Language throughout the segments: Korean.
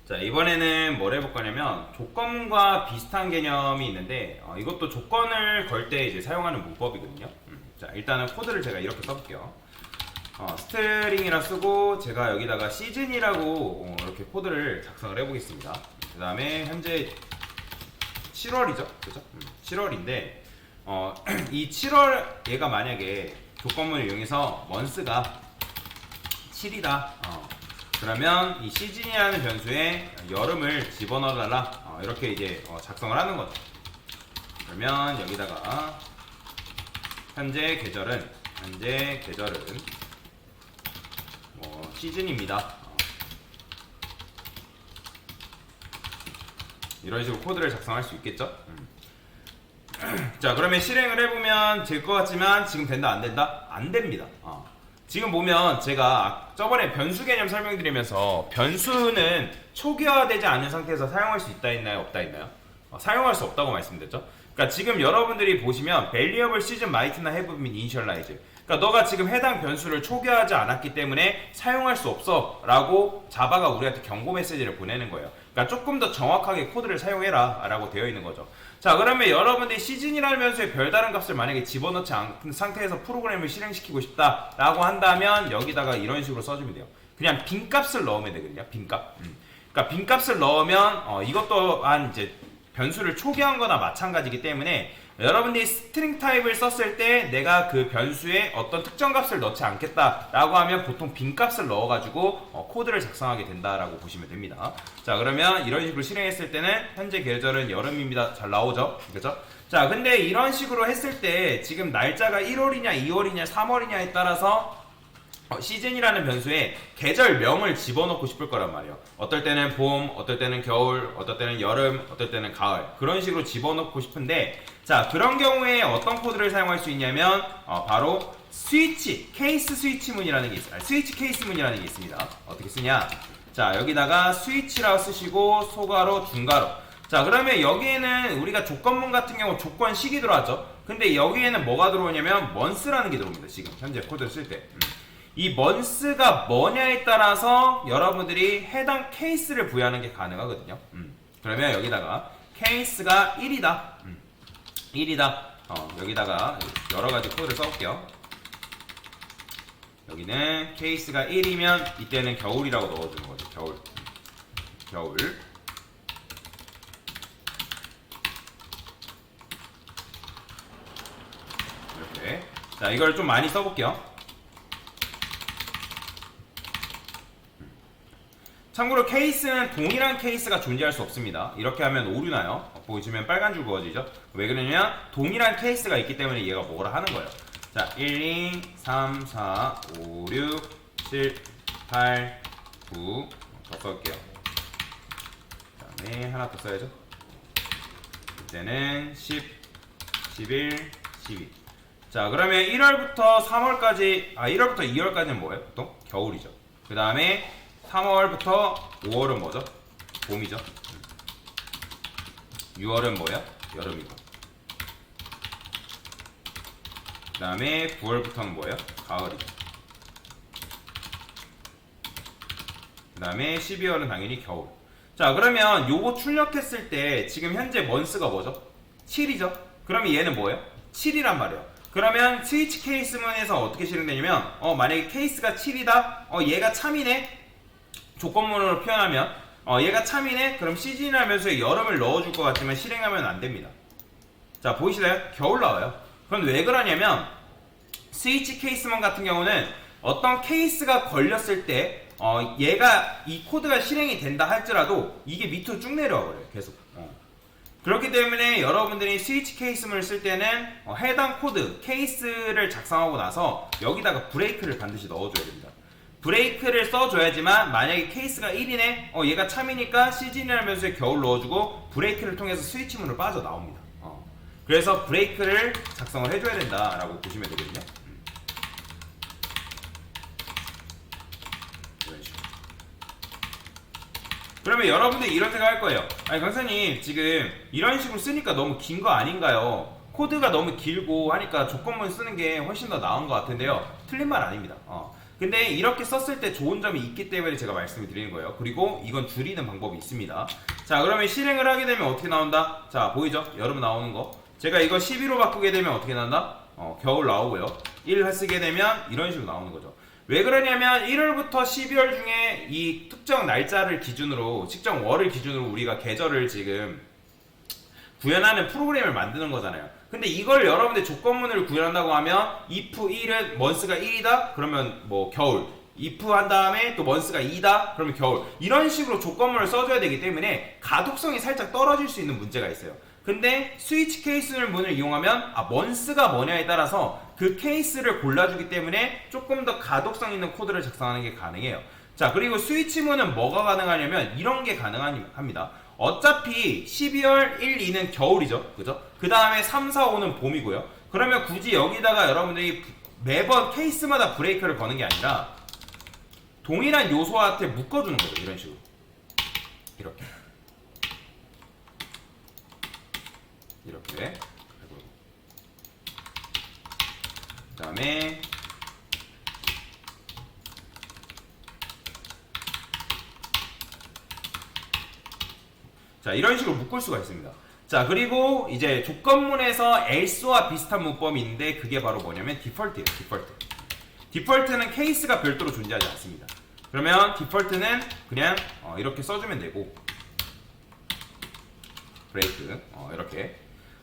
자, 이번에는 뭘 해볼 거냐면 조건문과 비슷한 개념이 있는데 이것도 조건을 걸 때 이제 사용하는 문법이거든요. 자, 일단은 코드를 제가 이렇게 써볼게요. 스트링이라 쓰고 제가 여기다가 시즌이라고 이렇게 코드를 작성을 해보겠습니다. 그 다음에 현재 7월이죠, 그죠? 7월인데 이 7월 얘가 만약에 조건문을 이용해서 months가 7이다. 그러면 이 시즌이라는 변수에 여름을 집어넣어달라. 이렇게 이제 작성을 하는 거죠. 그러면 여기다가 현재 계절은 시즌입니다. 이런 식으로 코드를 작성할 수 있겠죠? 자, 그러면 실행을 해보면 될 것 같지만 지금 된다 안 된다? 안 됩니다. 지금 보면 제가 저번에 변수 개념 설명드리면서 변수는 초기화되지 않은 상태에서 사용할 수 있다 했나요? 없다 했나요? 사용할 수 없다고 말씀드렸죠. 그러니까 지금 여러분들이 보시면 variable season might나 have been initialized. 그러니까 너가 지금 해당 변수를 초기화하지 않았기 때문에 사용할 수 없어 라고 자바가 우리한테 경고 메시지를 보내는 거예요. 그러니까 조금 더 정확하게 코드를 사용해라 라고 되어 있는 거죠. 자, 그러면 여러분들이 시즌이라는 변수에 별다른 값을 만약에 집어넣지 않은 상태에서 프로그램을 실행시키고 싶다 라고 한다면 여기다가 이런 식으로 써주면 돼요. 그냥 빈 값을 넣으면 되거든요. 빈 값. 그러니까 빈 값을 넣으면 이것 또한 이제 변수를 초기화한 거나 마찬가지이기 때문에 여러분들이 스트링 타입을 썼을 때 내가 그 변수에 어떤 특정 값을 넣지 않겠다 라고 하면 보통 빈 값을 넣어가지고 코드를 작성하게 된다라고 보시면 됩니다. 자, 그러면 이런 식으로 실행했을 때는 현재 계절은 여름입니다. 잘 나오죠? 그죠? 자, 근데 이런 식으로 했을 때 지금 날짜가 1월이냐 2월이냐 3월이냐에 따라서 시즌이라는 변수에 계절명을 집어넣고 싶을 거란 말이에요. 어떨 때는 봄, 어떨 때는 겨울, 어떨 때는 여름, 어떨 때는 가을, 그런 식으로 집어넣고 싶은데, 자, 그런 경우에 어떤 코드를 사용할 수 있냐면 바로 스위치 케이스 스위치문이라는 게 있어요. 스위치 케이스문이라는 게 있습니다. 어떻게 쓰냐? 자, 여기다가 스위치라고 쓰시고 소괄호 중괄호. 자, 그러면 여기에는 우리가 조건문 같은 경우 조건식이 들어왔죠. 근데 여기에는 뭐가 들어오냐면 months라는 게 들어옵니다. 지금 현재 코드를 쓸 때. 이 months가 뭐냐에 따라서 여러분들이 해당 케이스를 부여하는 게 가능하거든요. 그러면 여기다가 케이스가 1이다. 1이다. 여기다가 여러 가지 코드를 써볼게요. 여기는 케이스가 1이면 이때는 겨울이라고 넣어주는 거죠. 겨울. 이렇게. 자, 이걸 좀 많이 써볼게요. 참고로 케이스는 동일한 케이스가 존재할 수 없습니다. 이렇게 하면 오류나요. 보시면 빨간 줄 그어지죠. 왜 그러냐면 동일한 케이스가 있기 때문에 얘가 뭐라 하는 거예요. 자, 1, 2, 3, 4, 5, 6, 7, 8, 9 더 써볼게요. 그 다음에 하나 더 써야죠. 이제는 10, 11, 12. 자, 그러면 1월부터 3월까지 1월부터 2월까지는 뭐예요? 보통 겨울이죠. 그 다음에 3월부터 5월은 뭐죠? 봄이죠. 6월은 뭐야? 여름이고. 그 다음에 9월부터는 뭐예요? 가을이죠. 그 다음에 12월은 당연히 겨울. 자, 그러면 요거 출력했을 때 지금 현재 months가 뭐죠? 7이죠. 그러면 얘는 뭐예요? 7이란 말이에요. 그러면 스위치 케이스문에서 어떻게 실행되냐면 만약에 케이스가 7이다? 얘가 참이네? 조건문으로 표현하면 얘가 참이네? 그럼 시즌이라면서 여름을 넣어줄 것 같지만 실행하면 안 됩니다. 자, 보이시나요? 겨울 나와요. 그럼 왜 그러냐면 스위치 케이스문 같은 경우는 어떤 케이스가 걸렸을 때 얘가 이 코드가 실행이 된다 할지라도 이게 밑으로 쭉 내려와 버려요. 계속. 그렇기 때문에 여러분들이 스위치 케이스문을 쓸 때는 해당 코드 케이스를 작성하고 나서 여기다가 브레이크를 반드시 넣어줘야 됩니다. 브레이크를 써줘야지만 만약에 케이스가 1이네 얘가 참이니까 시즌이라는 변수에 겨울 넣어주고 브레이크를 통해서 스위치문으로 빠져나옵니다. 그래서 브레이크를 작성을 해줘야 된다라고 보시면 되거든요. 이런 식으로. 그러면 여러분들이 이런 생각 할 거예요. 아니, 강사님 지금 이런 식으로 쓰니까 너무 긴 거 아닌가요? 코드가 너무 길고 하니까 조건문 쓰는 게 훨씬 더 나은 것 같은데요. 틀린 말 아닙니다. 근데 이렇게 썼을 때 좋은 점이 있기 때문에 제가 말씀을 드리는 거예요. 그리고 이건 줄이는 방법이 있습니다. 자, 그러면 실행을 하게 되면 어떻게 나온다? 자, 보이죠? 여러분 나오는 거. 제가 이거 12로 바꾸게 되면 어떻게 나온다? 겨울 나오고요. 1 쓰게 되면 이런 식으로 나오는 거죠. 왜 그러냐면 1월부터 12월 중에 이 특정 날짜를 기준으로, 특정 월을 기준으로 우리가 계절을 지금 구현하는 프로그램을 만드는 거잖아요. 근데 이걸 여러분들 조건문을 구현한다고 하면 if 1은 months가 1이다? 그러면 뭐 겨울. if 한 다음에 또 months가 2다? 그러면 겨울. 이런 식으로 조건문을 써줘야 되기 때문에 가독성이 살짝 떨어질 수 있는 문제가 있어요. 근데 스위치 케이스를 문을 이용하면 months가 뭐냐에 따라서 그 케이스를 골라주기 때문에 조금 더 가독성 있는 코드를 작성하는 게 가능해요. 자, 그리고 스위치문은 뭐가 가능하냐면 이런 게 가능합니다. 어차피 12월 1, 2는 겨울이죠. 그죠? 그 다음에 3, 4, 5는 봄이고요. 그러면 굳이 여기다가 여러분들이 매번 케이스마다 브레이크를 거는 게 아니라 동일한 요소한테 묶어주는 거죠. 이런 식으로. 이렇게. 이렇게. 그 다음에 자, 이런 식으로 묶을 수가 있습니다. 자, 그리고 이제 조건문에서 else와 비슷한 문법이 있는데 그게 바로 뭐냐면 디폴트예요. 디폴트는 케이스가 별도로 존재하지 않습니다. 그러면 디폴트는 그냥 이렇게 써주면 되고 브레이크 이렇게.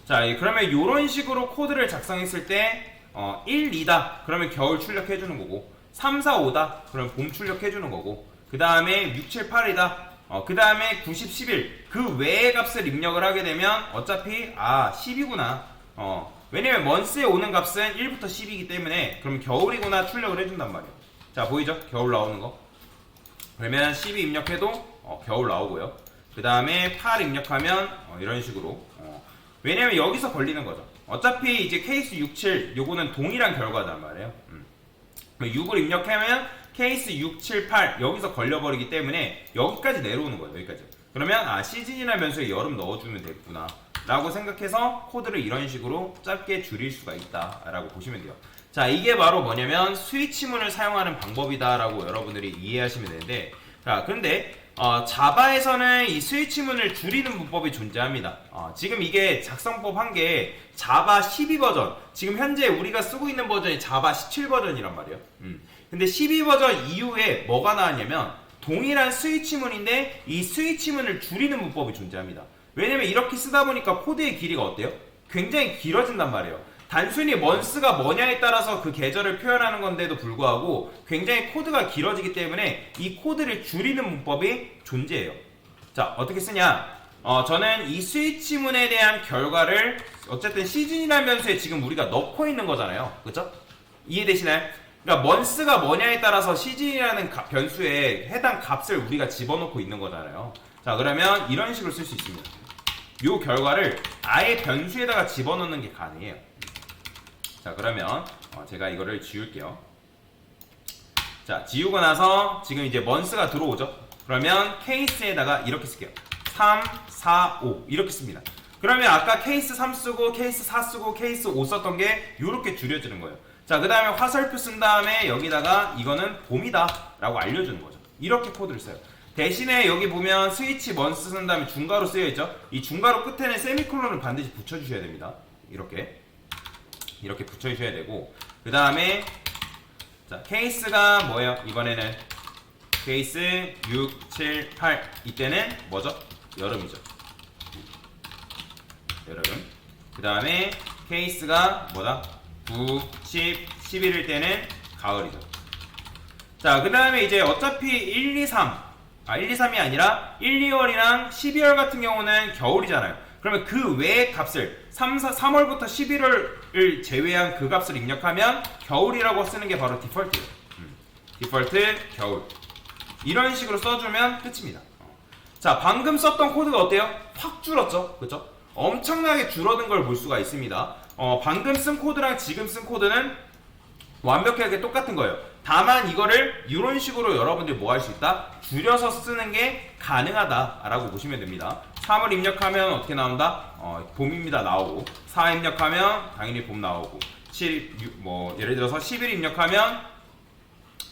자, 그러면 이런 식으로 코드를 작성했을 때 1, 2다 그러면 겨울 출력해주는 거고 3, 4, 5다 그러면 봄 출력해주는 거고 그 다음에 6, 7, 8이다 그 다음에 90, 11 그 외의 값을 입력을 하게 되면 어차피 10이구나 왜냐면 months에 오는 값은 1부터 10이기 때문에 그럼 겨울이구나 출력을 해준단 말이에요. 자, 보이죠? 겨울 나오는 거. 그러면 12 입력해도 겨울 나오고요. 그 다음에 8 입력하면 이런 식으로 왜냐면 여기서 걸리는 거죠. 어차피 이제 케이스 6, 7 요거는 동일한 결과단 말이에요. 6을 입력하면 케이스 6, 7, 8 여기서 걸려버리기 때문에 여기까지 내려오는 거예요. 여기까지. 그러면 시즌이나 변수에 여름 넣어주면 되겠구나 라고 생각해서 코드를 이런 식으로 짧게 줄일 수가 있다 라고 보시면 돼요. 자, 이게 바로 뭐냐면 스위치문을 사용하는 방법이다 라고 여러분들이 이해하시면 되는데, 자, 근데 자바에서는 이 스위치문을 줄이는 문법이 존재합니다. 지금 이게 작성법 한 게 자바 12 버전, 지금 현재 우리가 쓰고 있는 버전이 자바 17 버전이란 말이에요. 근데 12 버전 이후에 뭐가 나왔냐면 동일한 스위치문인데 이 스위치문을 줄이는 문법이 존재합니다. 왜냐면 이렇게 쓰다 보니까 코드의 길이가 어때요? 굉장히 길어진단 말이에요. 단순히 months가 뭐냐에 따라서 그 계절을 표현하는 건데도 불구하고 굉장히 코드가 길어지기 때문에 이 코드를 줄이는 문법이 존재해요. 자, 어떻게 쓰냐? 저는 이 스위치문에 대한 결과를 어쨌든 시즌이라는 변수에 지금 우리가 넣고 있는 거잖아요. 그쵸? 이해되시나요? 그러니까 months가 뭐냐에 따라서 시즌이라는 변수에 해당 값을 우리가 집어넣고 있는 거잖아요. 자, 그러면 이런 식으로 쓸 수 있습니다. 이 결과를 아예 변수에다가 집어넣는 게 가능해요. 자, 그러면 제가 이거를 지울게요. 자, 지우고 나서 지금 이제 months가 들어오죠. 그러면 케이스에다가 이렇게 쓸게요. 3, 4, 5 이렇게 씁니다. 그러면 아까 케이스 3 쓰고 케이스 4 쓰고 케이스 5 썼던 게 이렇게 줄여지는 거예요. 자, 그 다음에 화살표 쓴 다음에 여기다가 이거는 봄이다 라고 알려주는 거죠. 이렇게 코드를 써요. 대신에 여기 보면 스위치 months 쓴 다음에 중괄호 쓰여있죠. 이 중괄호 끝에는 세미콜론을 반드시 붙여주셔야 됩니다. 이렇게 붙여주셔야 되고, 그 다음에 자, 케이스가 뭐예요? 이번에는 케이스 6, 7, 8 이때는 뭐죠? 여름이죠. 여름. 그 다음에 케이스가 뭐다? 9, 10, 11일 때는 가을이죠. 자, 그 다음에 이제 어차피 1, 2, 3 1, 2, 3이 아니라 1, 2월이랑 12월 같은 경우는 겨울이잖아요. 그러면 그 외의 값을 3월부터 11월을 제외한 그 값을 입력하면 겨울이라고 쓰는 게 바로 디폴트예요. 디폴트 겨울 이런 식으로 써주면 끝입니다. 자, 방금 썼던 코드가 어때요? 확 줄었죠? 그쵸? 엄청나게 줄어든 걸 볼 수가 있습니다. 방금 쓴 코드랑 지금 쓴 코드는 완벽하게 똑같은 거예요. 다만 이거를 이런 식으로 여러분들이 뭐 할 수 있다? 줄여서 쓰는 게 가능하다라고 보시면 됩니다. 3을 입력하면 어떻게 나온다? 봄입니다 나오고, 4 입력하면 당연히 봄 나오고, 7, 6, 뭐 예를 들어서 11 입력하면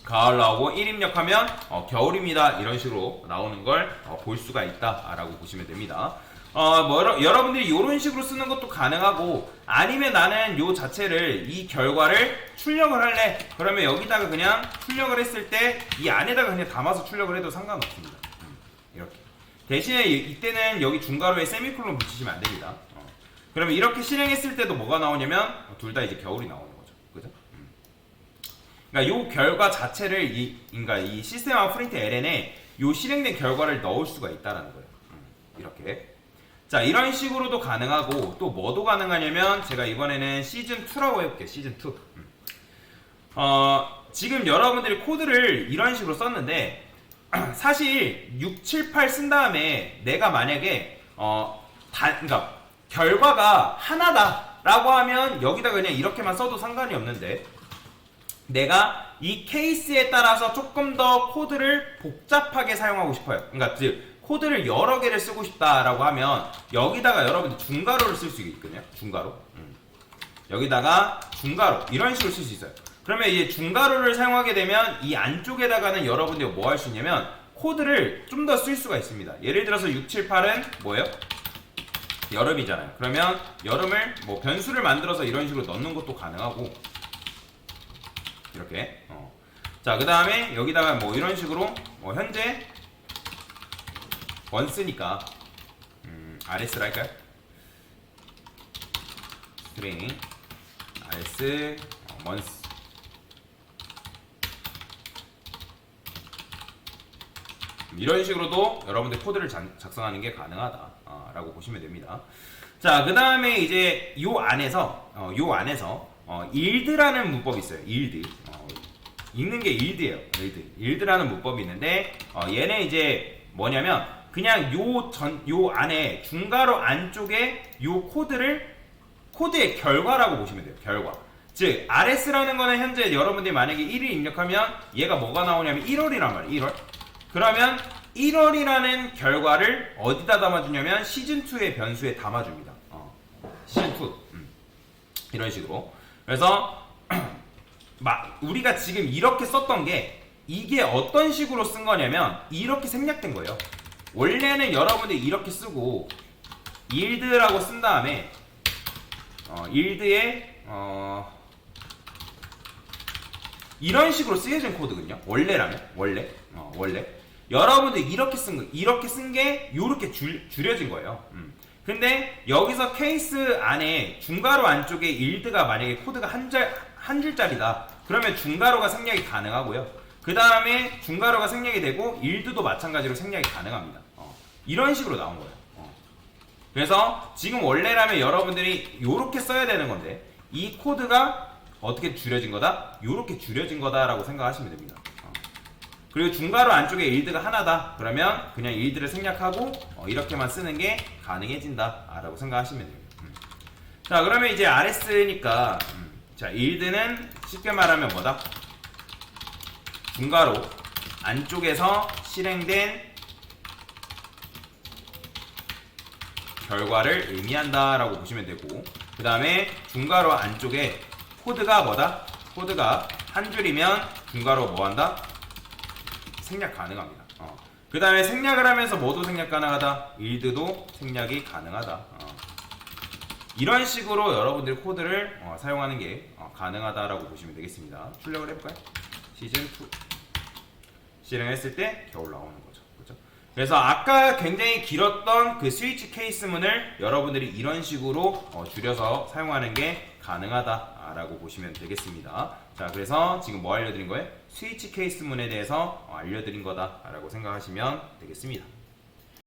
가을 나오고 1 입력하면 겨울입니다. 이런 식으로 나오는 걸 볼 수가 있다라고 보시면 됩니다. 여러분들이 이런 식으로 쓰는 것도 가능하고, 아니면 나는 요 자체를 이 결과를 출력을 할래. 그러면 여기다가 그냥 출력을 했을 때 이 안에다가 그냥 담아서 출력을 해도 상관없습니다. 이렇게. 대신에 이때는 여기 중괄호에 세미콜론 붙이시면 안 됩니다. 그러면 이렇게 실행했을 때도 뭐가 나오냐면 둘 다 이제 겨울이 나오는 거죠. 그죠? 그러니까 요 결과 자체를 그러니까 이 시스템 프린트 ln에 요 실행된 결과를 넣을 수가 있다라는 거예요. 이렇게. 자, 이런 식으로도 가능하고, 또 뭐도 가능하냐면, 제가 이번에는 시즌2라고 해볼게요. 시즌2. 지금 여러분들이 코드를 이런 식으로 썼는데, 사실 6, 7, 8 쓴 다음에 내가 만약에, 그러니까 결과가 하나다라고 하면 여기다 그냥 이렇게만 써도 상관이 없는데, 내가 이 케이스에 따라서 조금 더 코드를 복잡하게 사용하고 싶어요. 그러니까 즉 코드를 여러 개를 쓰고 싶다라고 하면 여기다가 여러분들 중괄호를 쓸 수 있거든요. 중괄호. 여기다가 중괄호 이런 식으로 쓸 수 있어요. 그러면 이제 중괄호를 사용하게 되면 이 안쪽에다가는 여러분들이 뭐 할 수 있냐면 코드를 좀 더 쓸 수가 있습니다. 예를 들어서 6, 7, 8은 뭐예요? 여름이잖아요. 그러면 여름을 뭐 변수를 만들어서 이런 식으로 넣는 것도 가능하고, 이렇게. 자, 그 다음에 여기다가 뭐 이런 식으로 현재 원스니까 rs를 할까요? 스트링 rs 원스. 이런 식으로도 여러분들 코드를 작성하는 게 가능하다라고 보시면 됩니다. 자, 그 다음에 이제 요 안에서 yield라는 문법이 있어요. yield. 읽는 게 yield예요. yield라는 문법이 있는데, 얘는 이제 뭐냐면 그냥 요 안에 중괄호 안쪽에 요 코드의 결과라고 보시면 돼요. 결과. 즉 rs라는 거는 현재 여러분들이 만약에 1을 입력하면 얘가 뭐가 나오냐면 1월이란 말이에요. 1월. 그러면 1월이라는 결과를 어디다 담아주냐면 시즌2의 변수에 담아줍니다. 시즌2. 이런 식으로. 그래서 우리가 지금 이렇게 썼던 게 이게 어떤 식으로 쓴 거냐면 이렇게 생략된 거예요. 원래는 여러분들이 이렇게 쓰고 yield라고 쓴 다음에 yield에 이런 식으로 쓰여진 코드거든요. 원래라면 원래 여러분들이 이렇게 쓴 게 요렇게 줄여진 거예요. 근데 여기서 케이스 안에 중괄호 안쪽에 yield가 만약에 코드가 한 줄짜리다. 그러면 중괄호가 생략이 가능하고요. 그 다음에 중괄호가 생략이 되고 yield도 마찬가지로 생략이 가능합니다. 이런 식으로 나온 거예요. 그래서 지금 원래라면 여러분들이 요렇게 써야 되는 건데 이 코드가 어떻게 줄여진 거다? 요렇게 줄여진 거다라고 생각하시면 됩니다. 그리고 중괄호 안쪽에 yield가 하나다. 그러면 그냥 yield를 생략하고 이렇게만 쓰는 게 가능해진다 라고 생각하시면 됩니다. 자, 그러면 이제 rs니까 자, yield는 쉽게 말하면 뭐다? 중괄호 안쪽에서 실행된 결과를 의미한다 라고 보시면 되고, 그 다음에 중괄호 안쪽에 코드가 뭐다? 코드가 한 줄이면 중괄호 뭐한다? 생략 가능합니다. 그 다음에 생략을 하면서 뭐도 생략 가능하다? yield도 생략이 가능하다. 이런 식으로 여러분들이 코드를 사용하는 게 가능하다라고 보시면 되겠습니다. 출력을 해볼까요? 시즌2 실행했을 때 겨울 나오는 거죠. 그렇죠? 그래서 아까 굉장히 길었던 그 스위치 케이스문을 여러분들이 이런 식으로 줄여서 사용하는 게 가능하다라고 보시면 되겠습니다. 자, 그래서 지금 뭐 알려드린 거예요? 스위치 케이스문에 대해서 알려드린 거다라고 생각하시면 되겠습니다.